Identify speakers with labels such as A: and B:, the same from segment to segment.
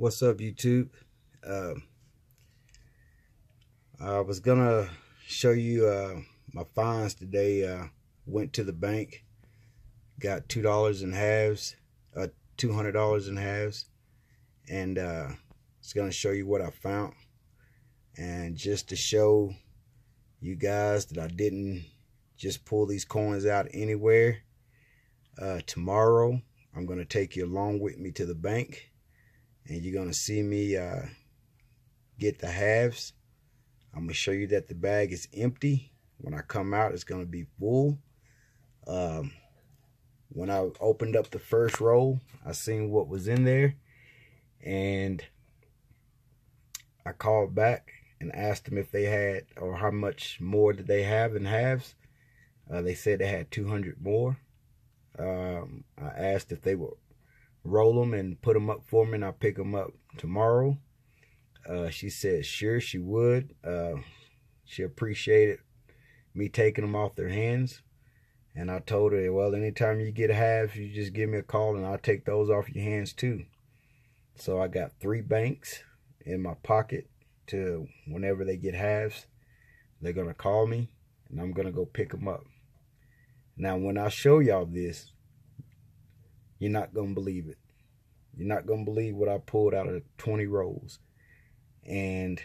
A: What's up, YouTube? I was gonna show you my finds today. Went to the bank, got $2 in halves, $200 in halves, and it's gonna show you what I found. And just to show you guys that I didn't just pull these coins out anywhere, tomorrow I'm gonna take you along with me to the bank, and you're gonna see me get the halves. I'm gonna show you that the bag is empty. When I come out, it's gonna be full. When I opened up the first roll, I seen what was in there, and I called back and asked them if they had, or how much more did they have in halves. They said they had 200 more. I asked if they would roll them and put them up for me, and I'll pick them up tomorrow. She said sure, she would. She appreciated me taking them off their hands. And I told her, well, anytime you get halves, you just give me a call and I'll take those off your hands too. So I got 3 banks in my pocket to whenever they get halves, they're going to call me and I'm going to go pick them up. Now, when I show y'all this, you're not going to believe it. You're not going to believe what I pulled out of 20 rolls. And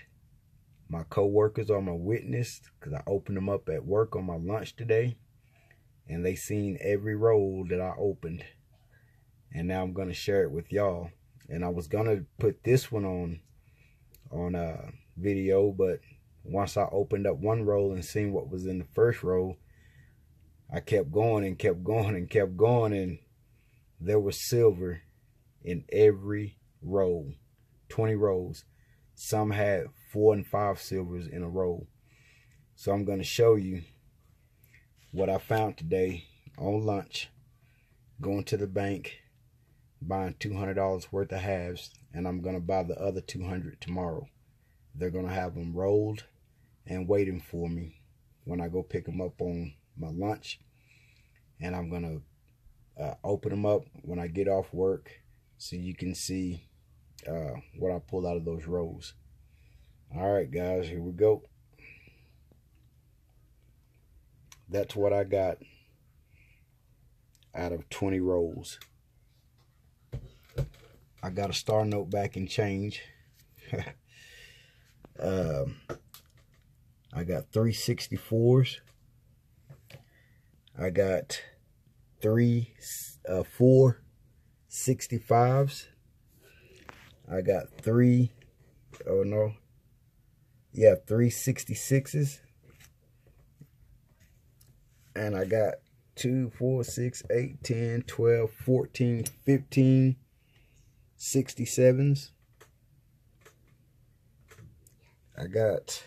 A: my co-workers are my witness, because I opened them up at work on my lunch today. And they seen every roll that I opened. And now I'm going to share it with y'all. And I was going to put this one on video, but once I opened up one roll and seen what was in the first roll, I kept going and kept going and kept going, and there was silver in every roll. 20 rolls. Some had 4 and 5 silvers in a roll. So I'm going to show you what I found today on lunch, going to the bank, buying $200 worth of halves, and I'm going to buy the other 200 tomorrow. They're going to have them rolled and waiting for me when I go pick them up on my lunch. And I'm going to open them up when I get off work so you can see what I pull out of those rolls. All right, guys, here we go. That's what I got out of 20 rolls. I got a star note back in change. I got 3 64s. I got 4 65s. I got 3 66s. And I got 2, 4, 6, 8, 10, 12, 14, 15 67s. I got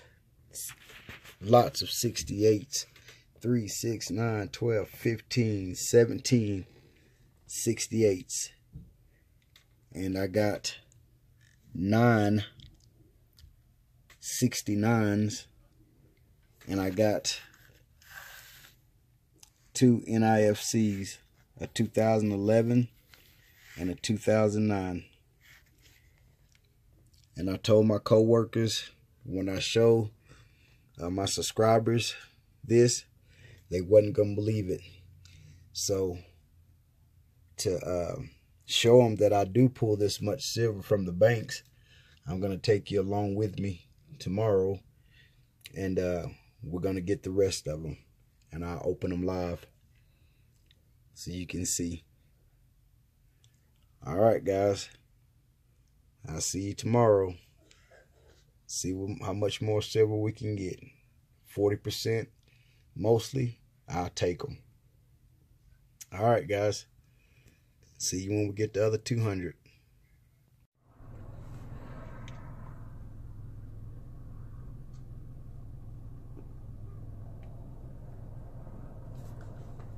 A: lots of 68s. 3, 6, 9, 12, 15, 17 68s. And I got 9 69s. And I got 2 NIFCs, a 2011 and a 2009. And I told my co-workers when I show my subscribers this, they wasn't gonna believe it. So to show them that I do pull this much silver from the banks, I'm gonna take you along with me tomorrow, and we're gonna get the rest of them. And I'll open them live so you can see. All right, guys. I'll see you tomorrow. See how much more silver we can get. 40% mostly. I'll take them. All right, guys. See you when we get the other 200.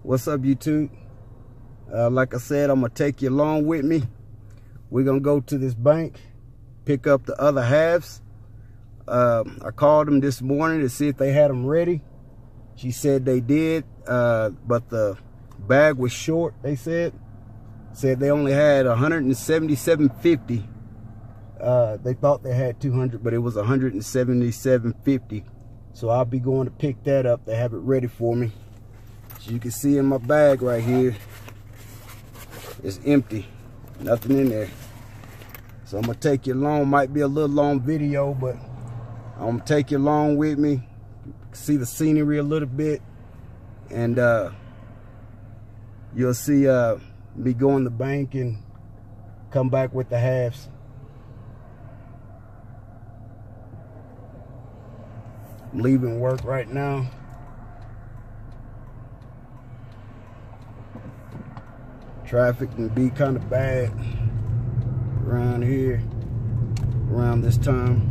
A: What's up, YouTube? Like I said, I'm going to take you along with me. We're going to go to this bank, pick up the other halves. I called them this morning to see if they had them ready. She said they did, but the bag was short, they said. Said they only had 177.50 They thought they had 200, but it was 177.50. So I'll be going to pick that up. They have it ready for me. As you can see in my bag right here, it's empty, nothing in there. So I'm gonna take you along. Might be a little long video, but I'm gonna take you along with me, see the scenery a little bit, and you'll see me go in the bank and come back with the halves. I'm leaving work right now. Traffic can be kind of bad around here around this time.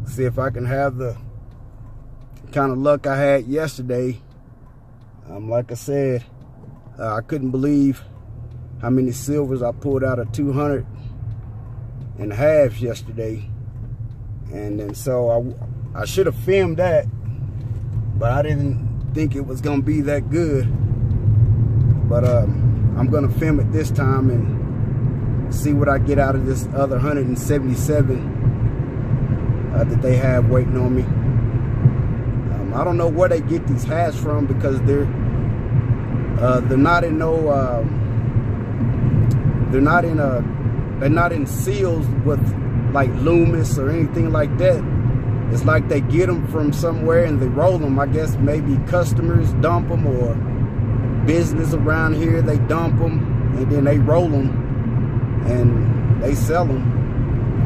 A: See if I can have the kind of luck I had yesterday. Like I said, I couldn't believe how many silvers I pulled out of 200 and halves yesterday. And then so I should have filmed that, but I didn't think it was gonna be that good. But I'm gonna film it this time and see what I get out of this other 177 that they have waiting on me. I don't know where they get these halves from, because they're not in no they're not in seals with like Loomis or anything like that. It's like they get them from somewhere and they roll them. I guess maybe customers dump them, or business around here, they dump them and then they roll them and they sell them.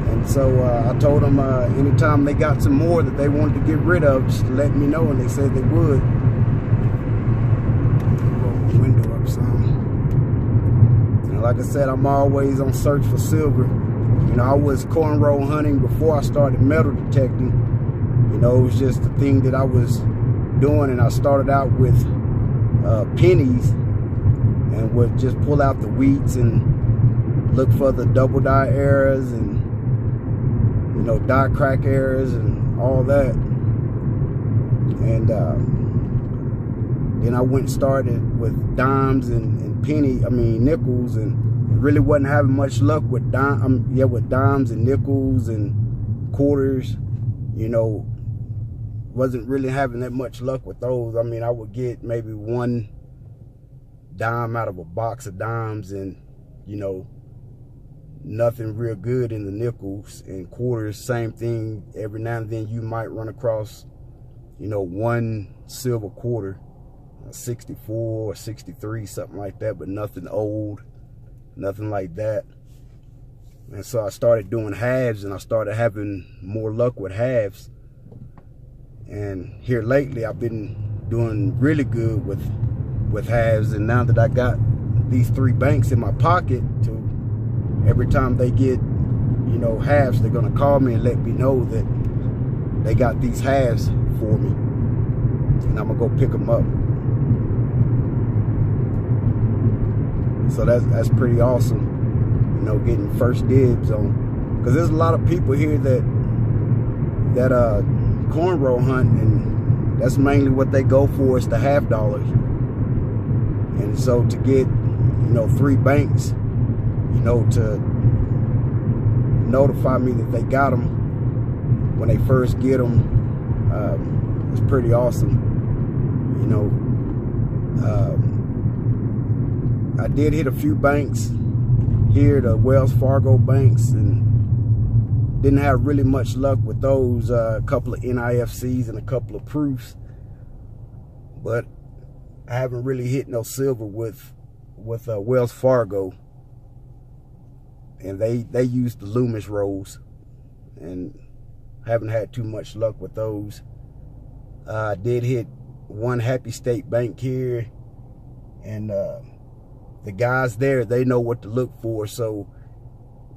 A: And so I told them anytime they got some more that they wanted to get rid of, just let me know, and they said they would. Roll the window up some. And like I said, I'm always on search for silver. You know, I was cornrow hunting before I started metal detecting. You know, it was just a thing that I was doing, and I started out with pennies and would just pull out the wheats and look for the double die errors and, you know, die crack errors and all that. And then I went and started with dimes and nickels, and really wasn't having much luck with dimes and nickels and quarters. You know, wasn't really having that much luck with those. I mean, I would get maybe one dime out of a box of dimes, and, you know, nothing real good in the nickels and quarters. Same thing. Every now and then you might run across, you know, one silver quarter, 64 or 63, something like that, but nothing old, nothing like that. And so I started doing halves, and I started having more luck with halves. And here lately I've been doing really good with halves. And now that I got these 3 banks in my pocket, to every time they get, you know, halves, they're gonna call me and let me know that they got these halves for me, and I'm gonna go pick them up. So that's pretty awesome, you know, getting first dibs on, because there's a lot of people here that cornrow hunt, and that's mainly what they go for, is the half dollars. And so to get, you know, 3 banks, you know, to notify me that they got them when they first get them, it's pretty awesome, you know. I did hit a few banks here, the Wells Fargo banks, and didn't have really much luck with those. A couple of NIFCs and a couple of proofs, but I haven't really hit no silver with Wells Fargo, and they use the Loomis rolls, and haven't had too much luck with those. I did hit one Happy State Bank here, and the guys there, they know what to look for. So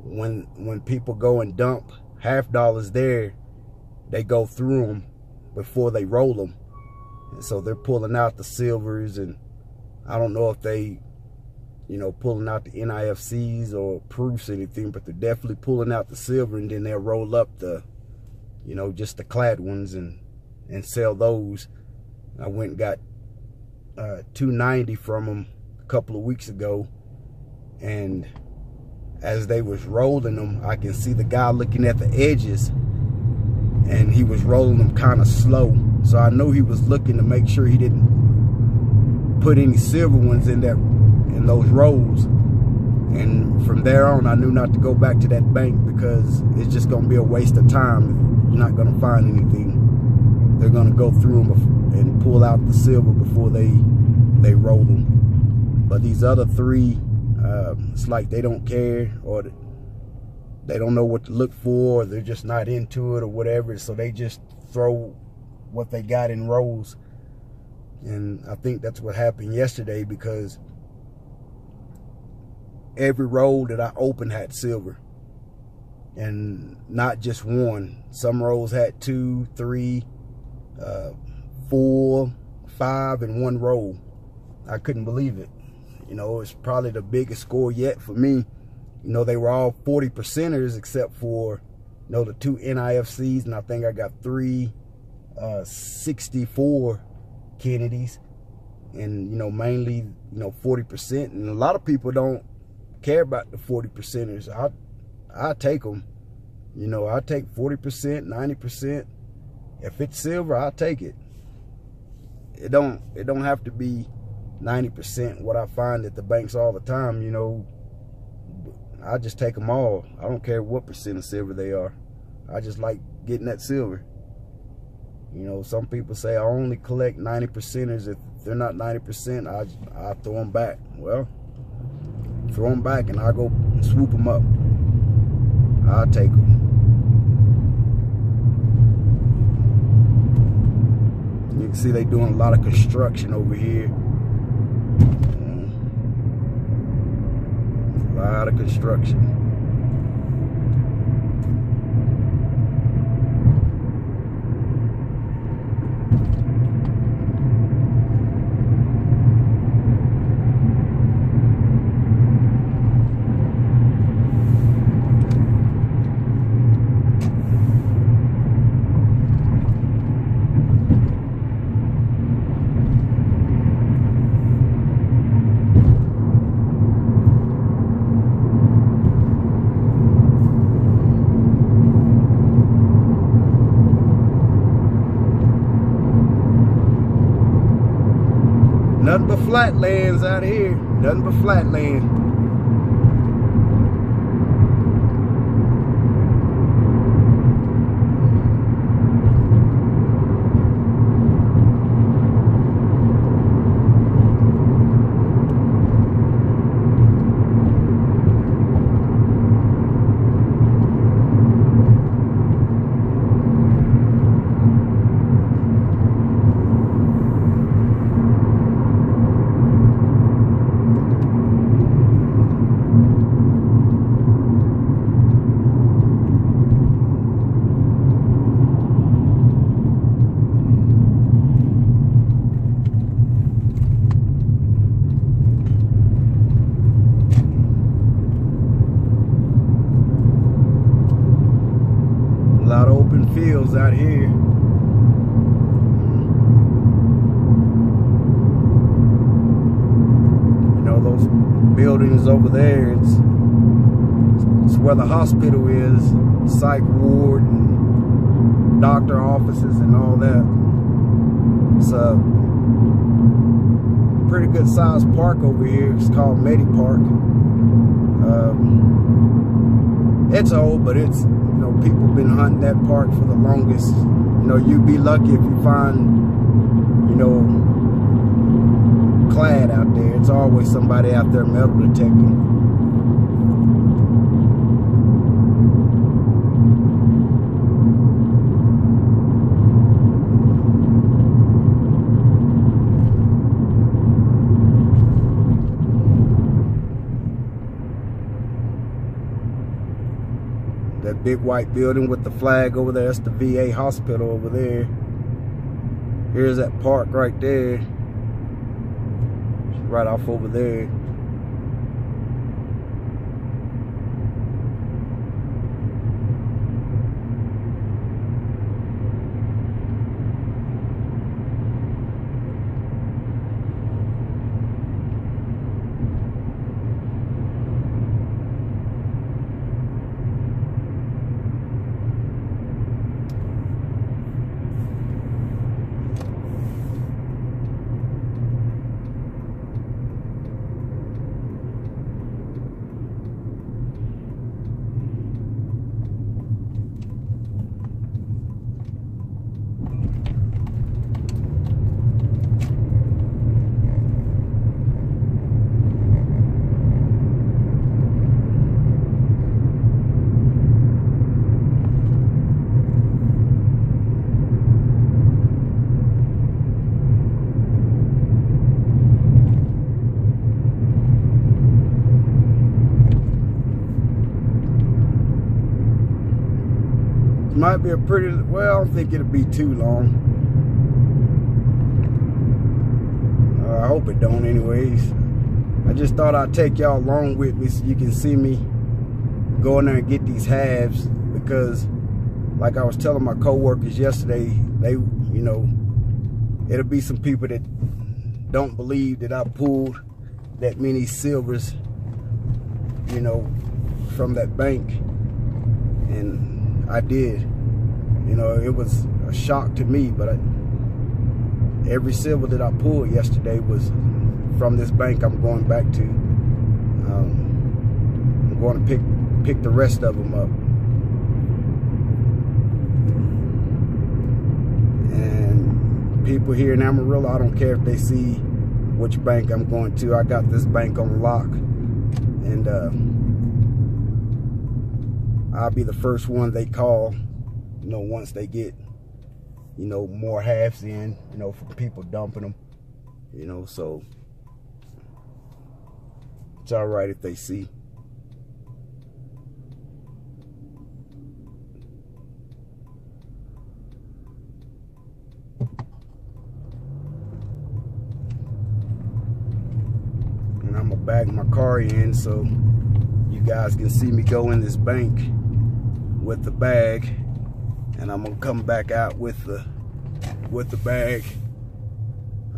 A: when people go and dump half dollars there, they go through them before they roll them. And so they're pulling out the silvers, and I don't know if they, you know, pulling out the NIFCs or proofs or anything, but they're definitely pulling out the silver, and then they'll roll up the, you know, just the clad ones and and sell those. I went and got $2.90 from them a couple of weeks ago, and as they was rolling them, I can see the guy looking at the edges, and he was rolling them kind of slow. So I know he was looking to make sure he didn't put any silver ones in those rolls. And from there on, I knew not to go back to that bank, because it's just going to be a waste of time. You're not going to find anything. They're going to go through them and pull out the silver before they roll them. But these other three, it's like they don't care, or they don't know what to look for, or they're just not into it or whatever. So they just throw what they got in rolls. And I think that's what happened yesterday, because every roll that I opened had silver, and not just one. Some rolls had 2, 3, 4, 5 in one roll. I couldn't believe it. You know, it's probably the biggest score yet for me. You know, they were all 40%ers except for, you know, the 2 NIFCs, and I think I got 3 64 Kennedys, and, you know, mainly, you know, 40%. And a lot of people don't care about the 40%ers. I take them. You know, I take 40%, 90%. If it's silver, I'll take it. It don't have to be 90%. What I find at the banks all the time, you know, I just take them all. I don't care what percent of silver they are. I just like getting that silver. You know, some people say I only collect 90%ers. If they're not 90%, I throw them back. Well, throw them back and I'll go swoop them up. I'll take them. You can see they doing a lot of construction over here. A lot of construction. Nothing but flatlands out here. Nothing but flatland. A lot of open fields out here. You know, those buildings over there, it's where the hospital is, psych ward and doctor offices and all that. It's a pretty good sized park over here. It's called Medi Park. It's old, but it's, you know, people been hunting that park for the longest. You know, you'd be lucky if you find, you know, clad out there. It's always somebody out there metal detecting. That big white building with the flag over there, that's the VA hospital over there. Here's that park right there. It's right off over there.
B: might be a pretty, well, I don't think it'll be too long. I hope it don't anyways. I just thought I'd take y'all along with me so you can see me go in there and get these halves, because like I was telling my co-workers yesterday, they, you know, it'll be some people that don't believe that I pulled that many silvers, you know, from that bank. And I did. You know, it was a shock to me, but every silver that I pulled yesterday was from this bank I'm going back to. I'm going to pick the rest of them up. And people here in Amarillo, I don't care if they see which bank I'm going to. I got this bank on lock, and I'll be the first one they call, you know, once they get, you know, more halves in, you know, from people dumping them, you know, so it's all right if they see. And I'm gonna bag my car in so you guys can see me go in this bank with the bag, and I'm gonna come back out with the bag.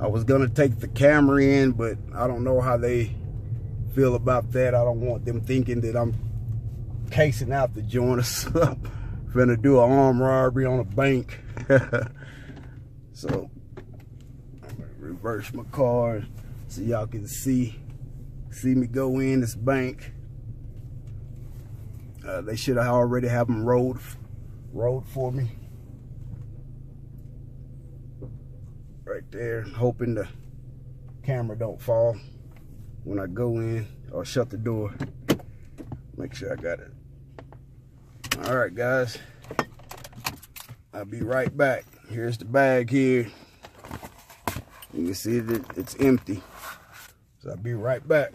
B: I was gonna take the camera in, but I don't know how they feel about that. I don't want them thinking that I'm casing out the joint or something. Finna do an armed robbery on a bank. So I'm gonna reverse my car so y'all can see me go in this bank. They should have already have them rolled for me. Right there, hoping the camera don't fall when I go in, or shut the door. Make sure I got it. All right, guys, I'll be right back. Here's the bag here. You can see that it's empty. So I'll be right back.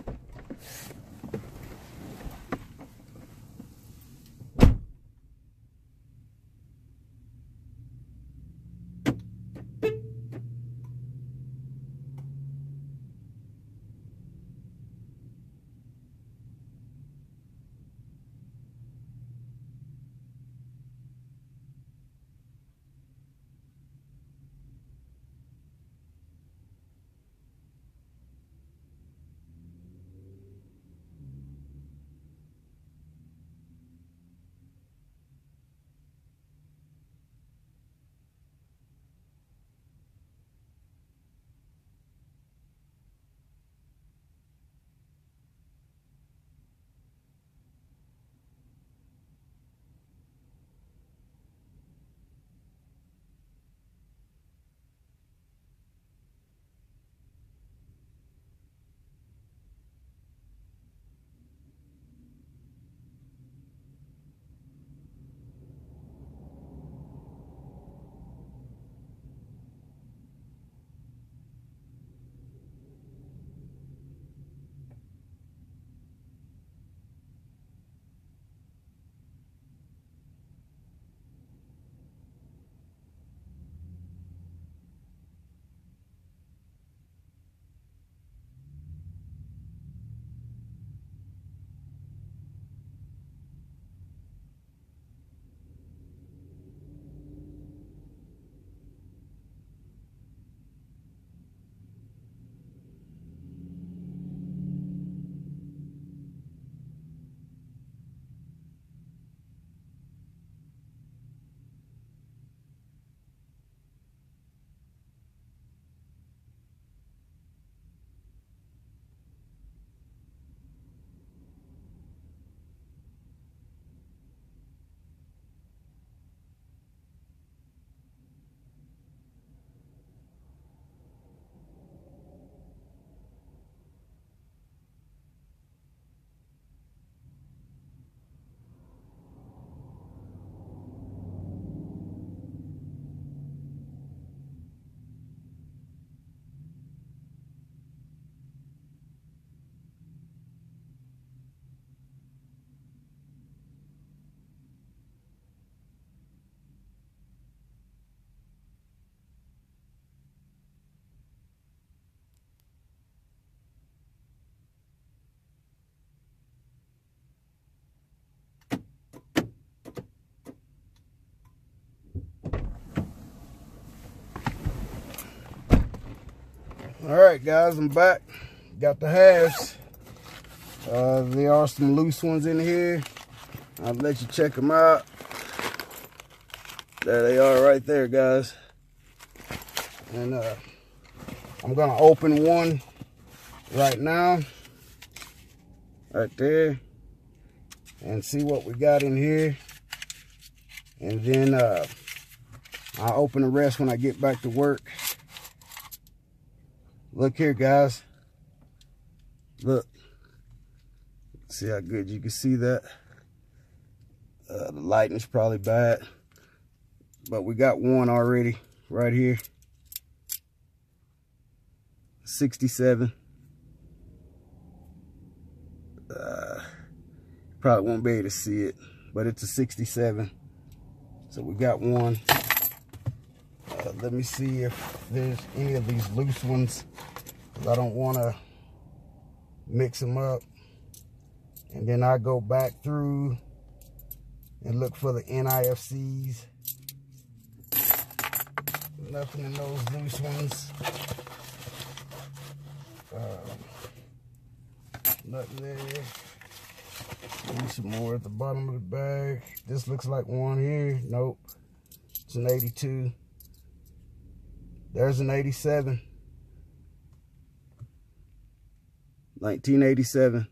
B: All right, guys, I'm back. Got the halves. There are some loose ones in here. I'll let you check them out. There they are right there, guys. And I'm gonna open one right now, right there, and see what we got in here. And then I'll open the rest when I get back to work. Look here, guys. Look. See how good you can see that? The lighting's probably bad, but we got one already right here. 67. Probably won't be able to see it, but it's a 67. So we got one. Let me see if there's any of these loose ones, because I don't want to mix them up. And then I go back through and look for the NIFCs. Nothing in those loose ones. Nothing there. Maybe some more at the bottom of the bag. This looks like one here. Nope. It's an 82. There's an 87. 1987.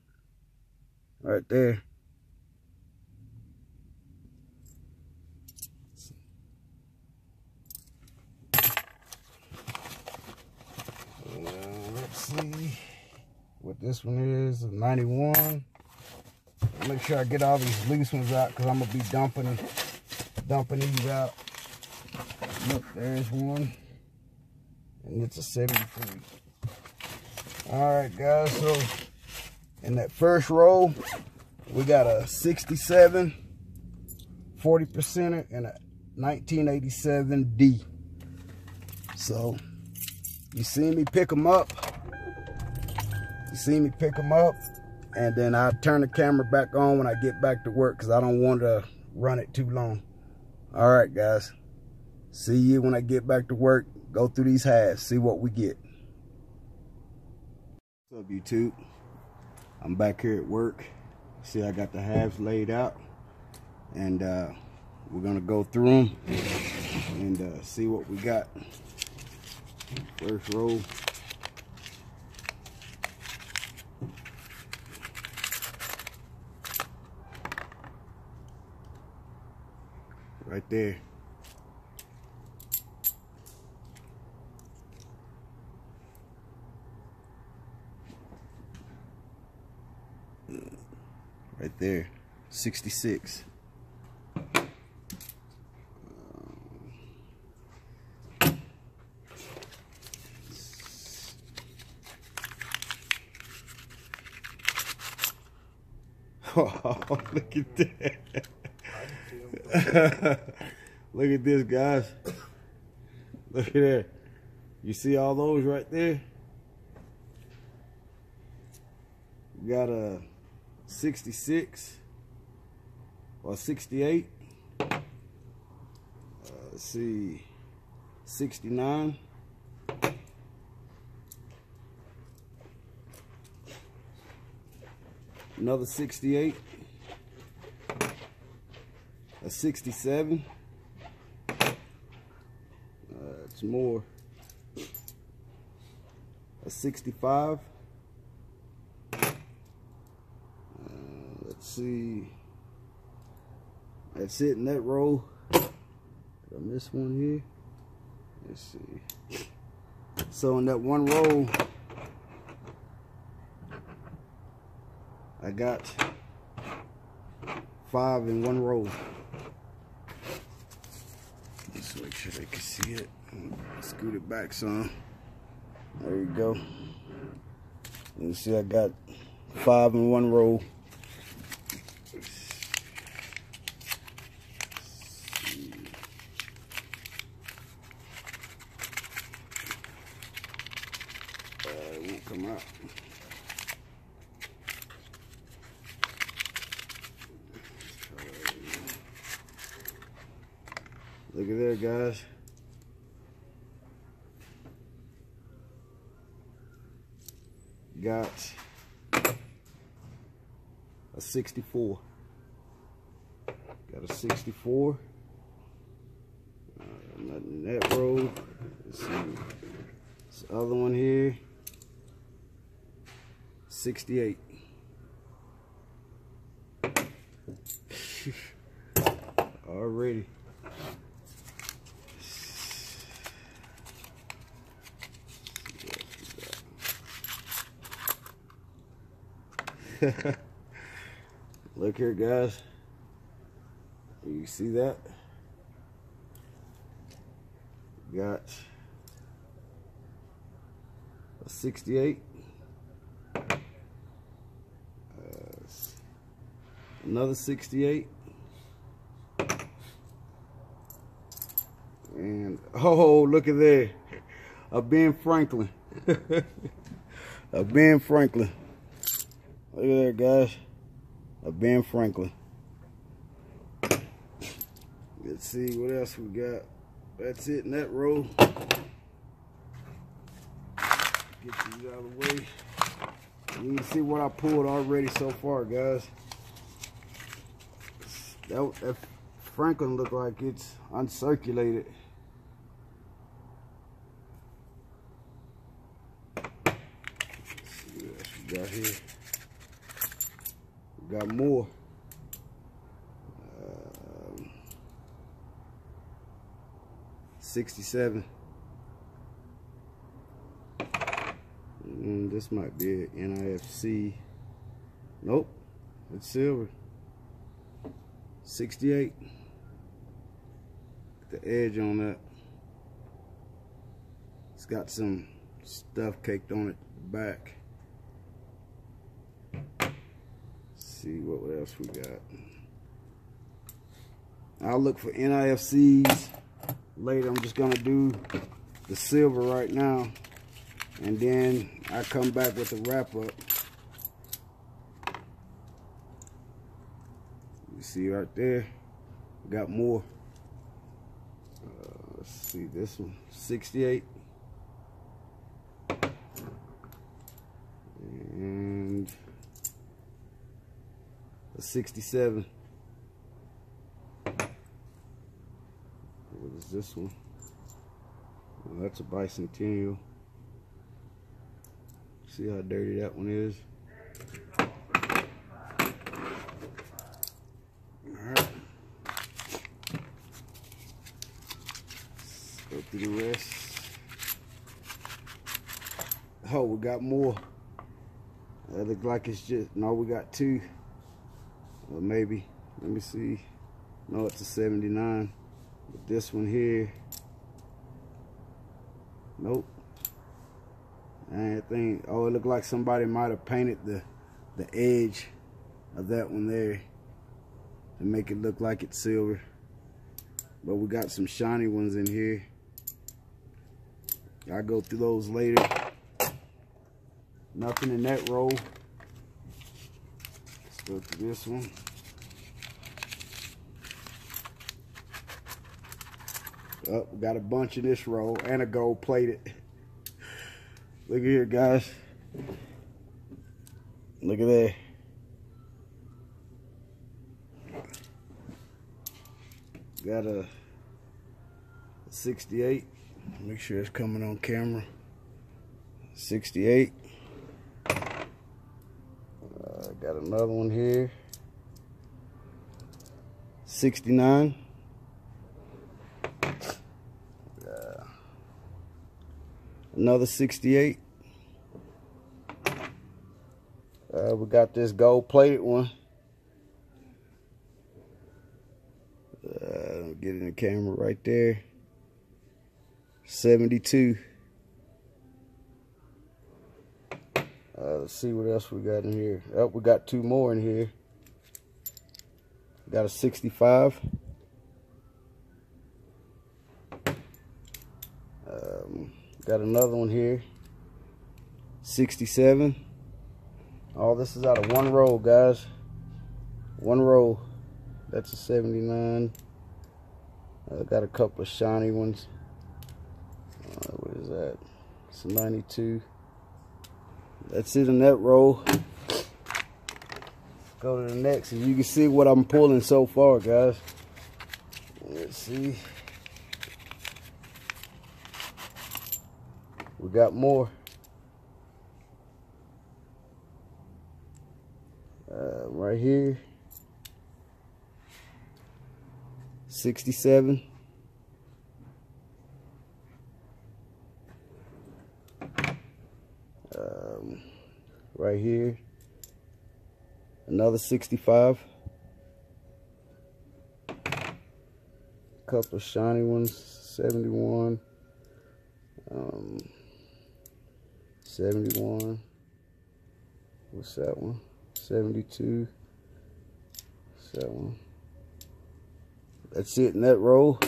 B: Right there. Let's see what this one is. A 91. Make sure I get all these loose ones out, because I'm gonna be dumping these out. Look, there's one, and it's a 73. All right, guys. So in that first row, we got a 67, 40%, and a 1987D. So you see me pick them up. And then I turn the camera back on when I get back to work, because I don't want to run it too long. All right, guys. See you when I get back to work. Go through these halves, see what we get. What's up, YouTube? I'm back here at work. See, I got the halves laid out. And we're going to go through them and see what we got. First row. Right there. Right there. 66. Oh, look at that. Look at this, guys. Look at that. You see all those right there? We got a 66 or 68. Let's see, 69. Another 68. A 67. It's more. A 65. Let's see. That's it in that row. Did I miss one here? Let's see. So in that one row, I got 5 in one row. Let's make sure they can see it. Scoot it back some. There you go. You see I got 5 in one row. It won't come out. Look at there, guys. got a 64. Got a 64. Nothing in that row. Let's see. This other one here. 68. Already. Look here, guys. You see that? Got a 68. Another 68. And oh, look at there. A Ben Franklin. A Ben Franklin. Look at there, guys. A Ben Franklin. Let's see what else we got. That's it in that row. Get these out of the way. You can see what I pulled already so far, guys. That Franklin look like it's uncirculated. Let's see what else we got here. We got more. 67. This might be an NIFC. Nope, it's silver. 68. The edge on that. It's got some stuff caked on it back. Let's see what else we got. I'll look for NIFCs later. I'm just gonna do the silver right now, and then I come back with the wrap up. You see right there, got more. Let's see this one, 68, and a 67. What is this one? Oh, that's a bicentennial. See how dirty that one is? Alright. Let's go through the rest. Oh, we got more. That looks like it's just, no, we got two. Or maybe, let me see. No, it's a 79. But this one here, nope. I think, oh, it looked like somebody might have painted the edge of that one there to make it look like it's silver. But we got some shiny ones in here. I'll go through those later. Nothing in that row. Let's go through this one. Oh, we got a bunch in this row and a gold plated. Look at here, guys. Look at that. Got a 68. Make sure it's coming on camera. 68. Got another one here. 69. Another 68. We got this gold plated one. Get in the camera right there. 72. Let's see what else we got in here. Oh, we got two more in here. Got a 65. Got another one here. 67. All this is out of one roll, guys. One roll. That's a 79. Got a couple of shiny ones. What is that? It's a 92. That's it in that row. Go to the next, and you can see what I'm pulling so far, guys. Let's see. We got more. Right here. 67. Right here. Another 65. Couple of shiny ones. 71. 71. What's that one? 72. What's that one? That's it in that row.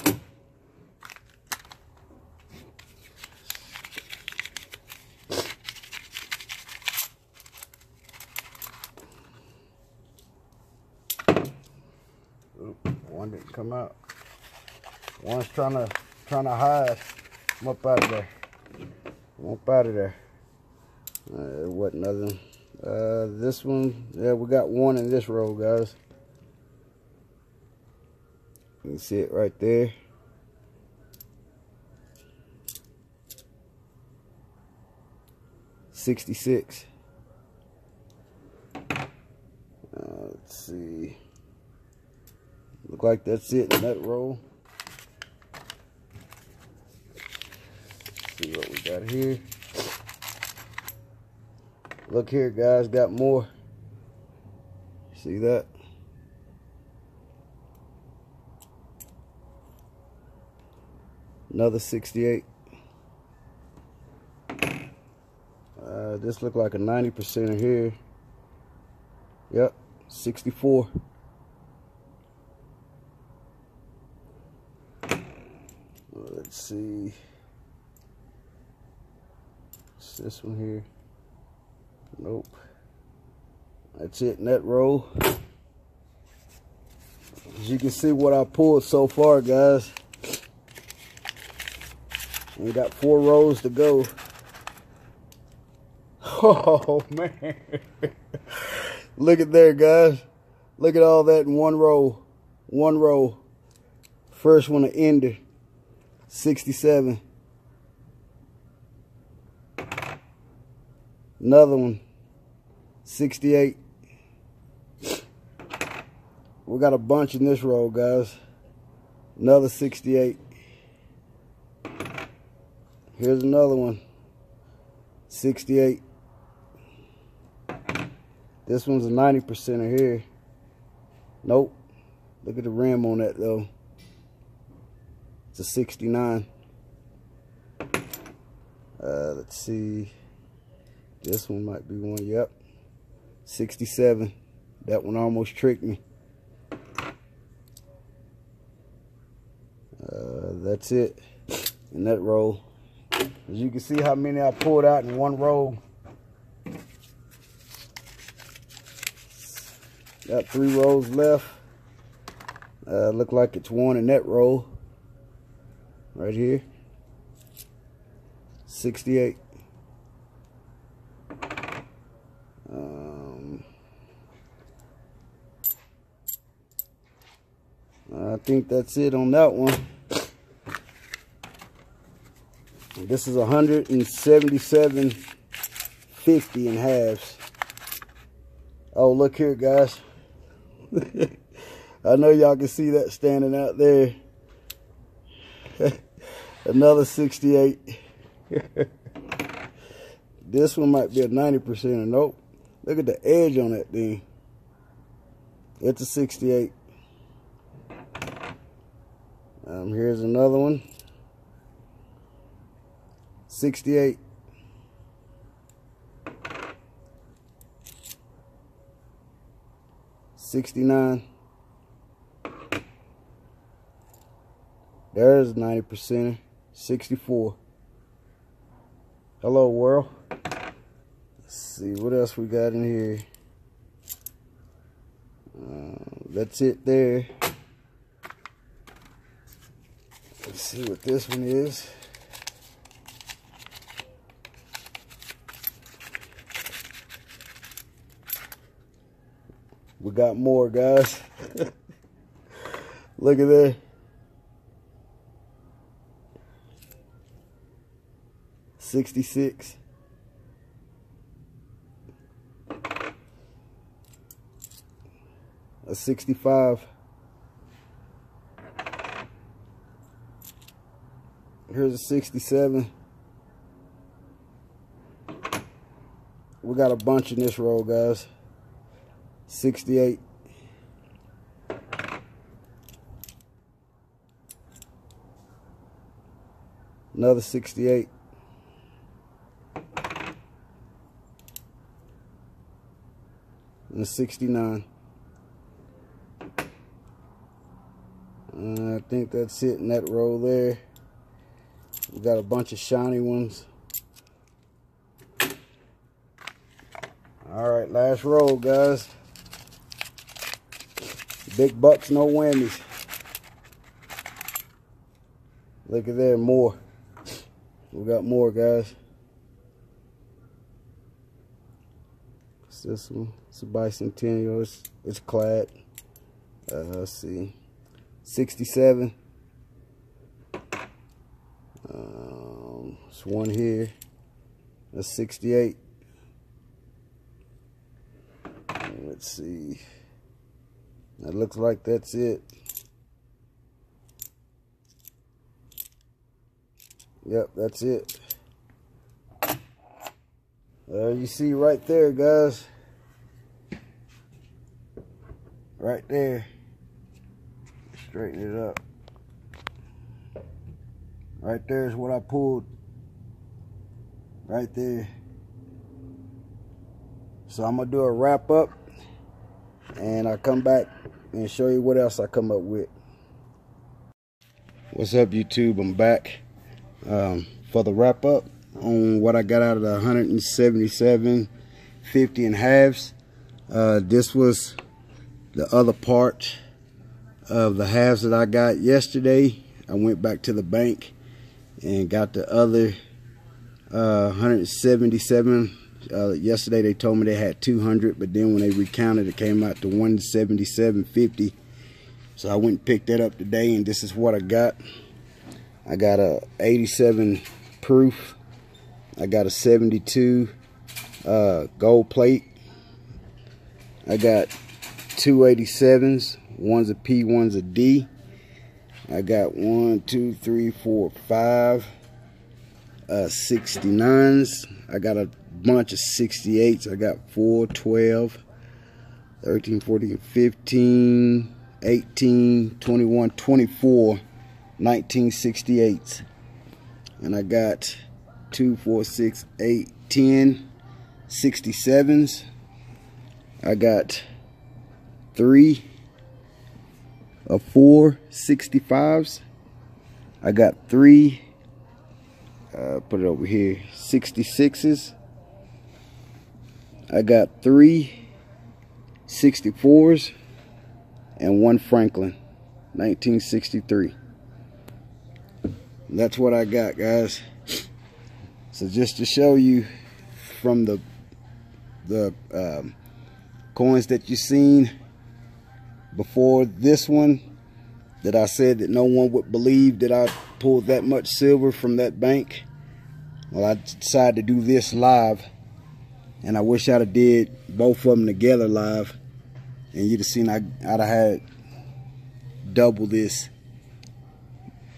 B: One didn't come out. One's trying to hide. I'm up out of there. I'm up out of there. It wasn't nothing. This one, yeah, we got one in this row, guys. You can see it right there. $66. Let's see. Look like that's it in that row. Let's see what we got here. Look here, guys, got more. See that? Another 68. This look like a 90% here. Yep, 64. Let's see. What's this one here? Nope. That's it in that row. As you can see what I pulled so far, guys. We got 4 rows to go. Oh, man. Look at there, guys. Look at all that in one row. One row. First one, an ender. 67. Another one. 68. We got a bunch in this row, guys. Another 68. Here's another one. 68. This one's a 90% here. Nope. Look at the rim on that though. It's a 69. Let's see. This one might be one. Yep. 67. That one almost tricked me. That's it in that row. As you can see how many I pulled out in one row. Got 3 rows left. Look like it's one in that row. Right here. 68. I think that's it on that one. This is 177.50 in halves. Oh, look here, guys. I know y'all can see that standing out there. Another 68. This one might be a 90%. Nope. Look at the edge on that thing. It's a 68. Here's another one. 68. $69. There's 90%. 64. Hello, world. Let's see what else we got in here. That's it there. Let's see what this one is. got more, guys. Look at that. 66. A 65. Here's a 67. We got a bunch in this roll, guys. 68. Another 68. And a 69. I think that's it in that row there. We got a bunch of shiny ones. All right, last roll, guys. Big bucks, no whammies. Look at there, more. We got more, guys. What's this one? It's a bicentennial. It's clad. Let's see. 67. There's one here. That's 68. Let's see. That looks like that's it. Yep, that's it. You see right there, guys. Right there. Straighten it up. Right there is what I pulled. Right there. So I'm going to do a wrap up. And I'll come back and show you what else I come up with. What's up, YouTube? I'm back for the wrap up on what I got out of the 177.50 in halves. This was the other part of the halves that I got yesterday. I went back to the bank and got the other 177. Yesterday they told me they had 200, but then when they recounted it came out to 177.50. So I went and picked that up today, and this is what I got. I got a 87 proof. I got a 72 gold plate. I got two 87s. One's a P, one's a D. I got 1, 2, 3, 4, 5 69s. I got a bunch of 68s. I got 4, 12, 13, 14, 15, 18, 21, 24 1968s. And I got 2, 4, 6, 8, 10 67s. I got 3 of 4 65s. I got 3 put it over here, 66s. I got 3 64s and 1 Franklin 1963. That's what I got, guys. So just to show you from the coins that you've seen before this one, that I said that no one would believe that I pulled that much silver from that bank. Well, I decided to do this live, and I wish I'd have did both of them together live, and you'd have seen I'd have had double this.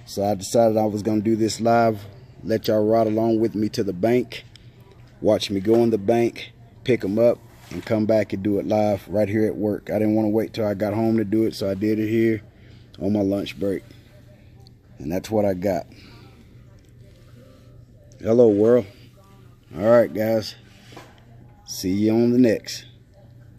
B: So I decided I was gonna do this live, let y'all ride along with me to the bank, watch me go in the bank, pick them up, and come back and do it live right here at work. I didn't want to wait till I got home to do it, so I did it here on my lunch break. And that's what I got. Hello, world. All right, guys. See you on the next.